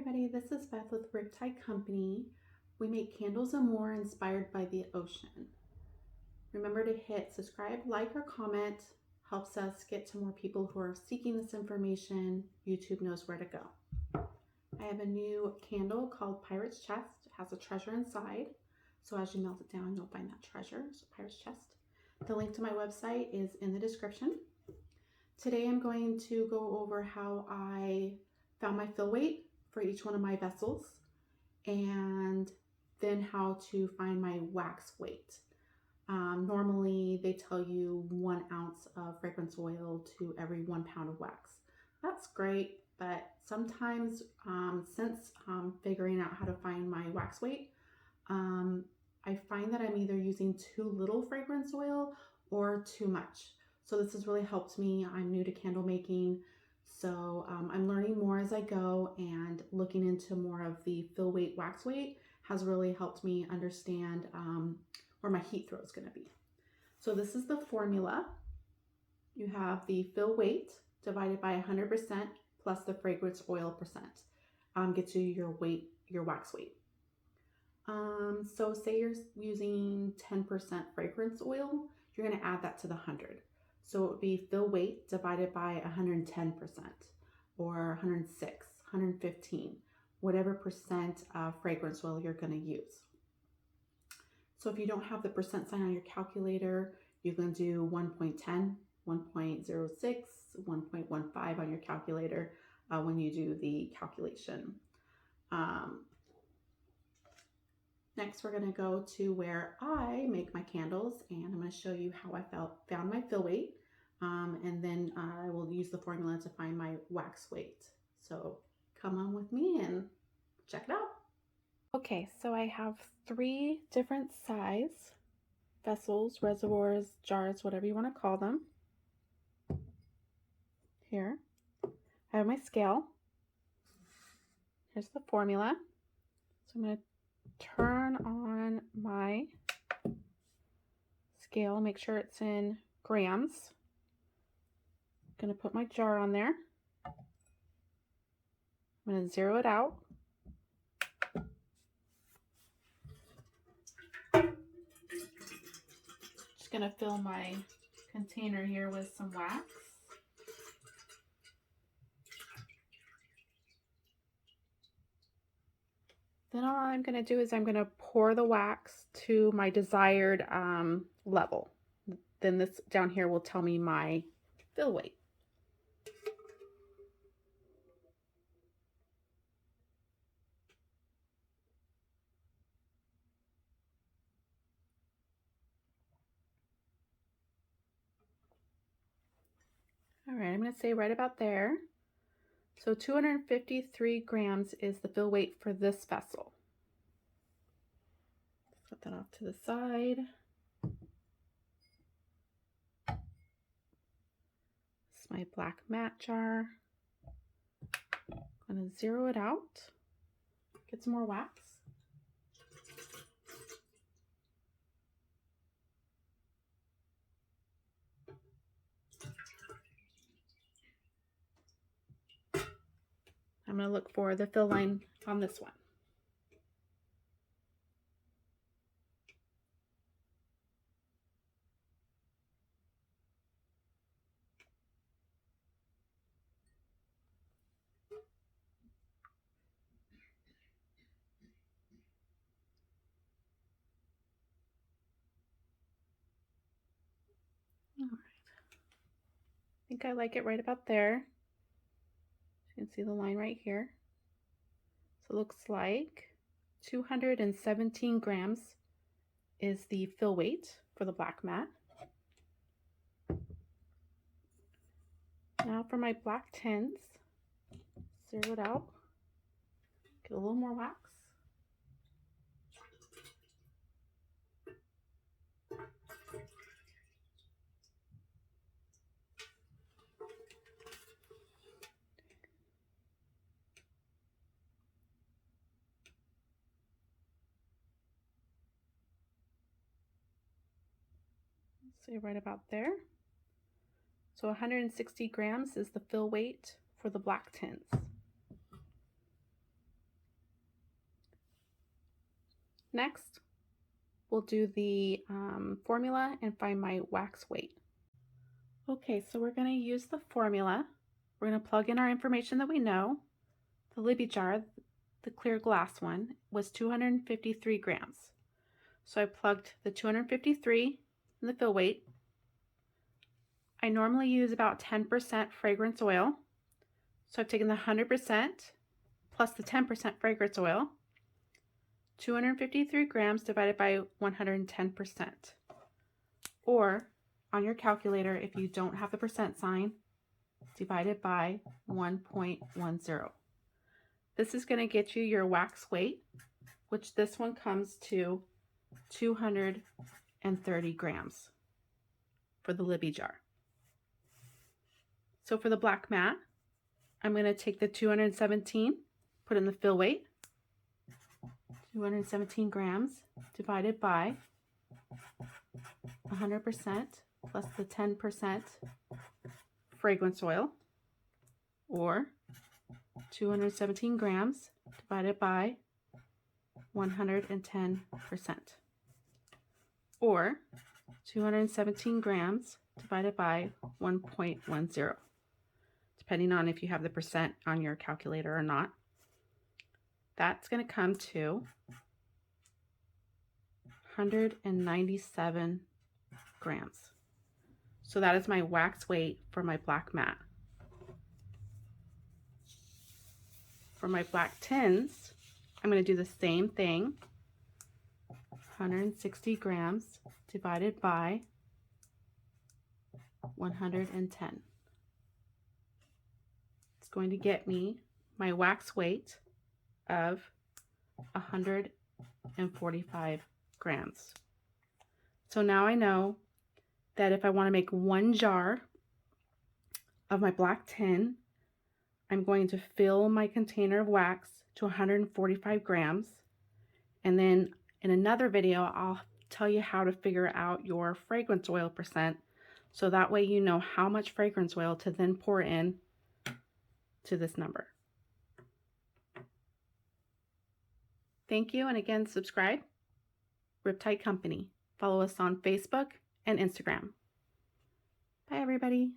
everybody, this is Beth with Riptide Company. We make candles and more inspired by the ocean. Remember to hit subscribe, like, or comment. Helps us get to more people who are seeking this information. YouTube knows where to go. I have a new candle called Pirate's Chest. It has a treasure inside. So as you melt it down, you'll find that treasure. So Pirate's Chest. The link to my website is in the description. Today I'm going to go over how I found my fill weight for each one of my vessels, and then how to find my wax weight. Normally they tell you 1 ounce of fragrance oil to every 1 pound of wax. That's great, but sometimes since figuring out how to find my wax weight, I find that I'm either using too little fragrance oil or too much. So this has really helped me. I'm new to candle making, so I'm learning more as I go, and looking into more of the fill weight, wax weight has really helped me understand where my heat throw is going to be. So this is the formula. You have the fill weight divided by 100% plus the fragrance oil percent. Gets you your weight, your wax weight. So say you're using 10% fragrance oil, you're going to add that to the 100. So it would be fill weight divided by 110%, or 106, 115, whatever percent of fragrance oil you're going to use. So if you don't have the percent sign on your calculator, you can do 1.10, 1.06, 1.15 on your calculator when you do the calculation. Next, we're going to go to where I make my candles, and I'm going to show you how I found my fill weight, and then I will use the formula to find my wax weight. So come on with me and check it out. Okay, so I have 3 different size vessels, reservoirs, jars, whatever you want to call them. Here, I have my scale. Here's the formula. So I'm going to turn on my scale, make sure it's in grams. I'm going to put my jar on there. I'm going to zero it out. Just going to fill my container here with some wax. Then all I'm going to do is I'm going to pour the wax to my desired level. Then this down here will tell me my fill weight. All right, I'm going to say right about there. So 253 grams is the fill weight for this vessel. Put that off to the side. This is my black matte jar. I'm going to zero it out. Get some more wax. I'm going to look for the fill line on this one. All right. I think I like it right about there. You can see the line right here. So it looks like 217 grams is the fill weight for the black matte. Now for my black tints, zero it out, get a little more wax. So right about there. So 160 grams is the fill weight for the black tints. Next, we'll do the formula and find my wax weight. Okay, so we're going to use the formula. We're going to plug in our information that we know. The Libby jar, the clear glass one, was 253 grams. So I plugged the 253 in the fill weight. I normally use about 10% fragrance oil. So I've taken the 100% plus the 10% fragrance oil. 253 grams divided by 110%. Or on your calculator, if you don't have the percent sign, divided by 1.10. This is going to get you your wax weight, which this one comes to 230 grams for the Libby jar. So for the black matte, I'm going to take the 217, put in the fill weight, 217 grams divided by 100% plus the 10% fragrance oil, or 217 grams divided by 110%, or 217 grams divided by 1.10, depending on if you have the percent on your calculator or not. That's going to come to 197 grams. So that is my wax weight for my black matte. For my black tins, I'm going to do the same thing. 160 grams divided by 110. It's going to get me my wax weight of 145 grams. So now I know that if I want to make one jar of my black tin, I'm going to fill my container of wax to 145 grams. And then in another video, I'll tell you how to figure out your fragrance oil percent. So that way you know how much fragrance oil to then pour in to this number. Thank you, and again, subscribe. Riptide Company. Follow us on Facebook and Instagram. Bye, everybody.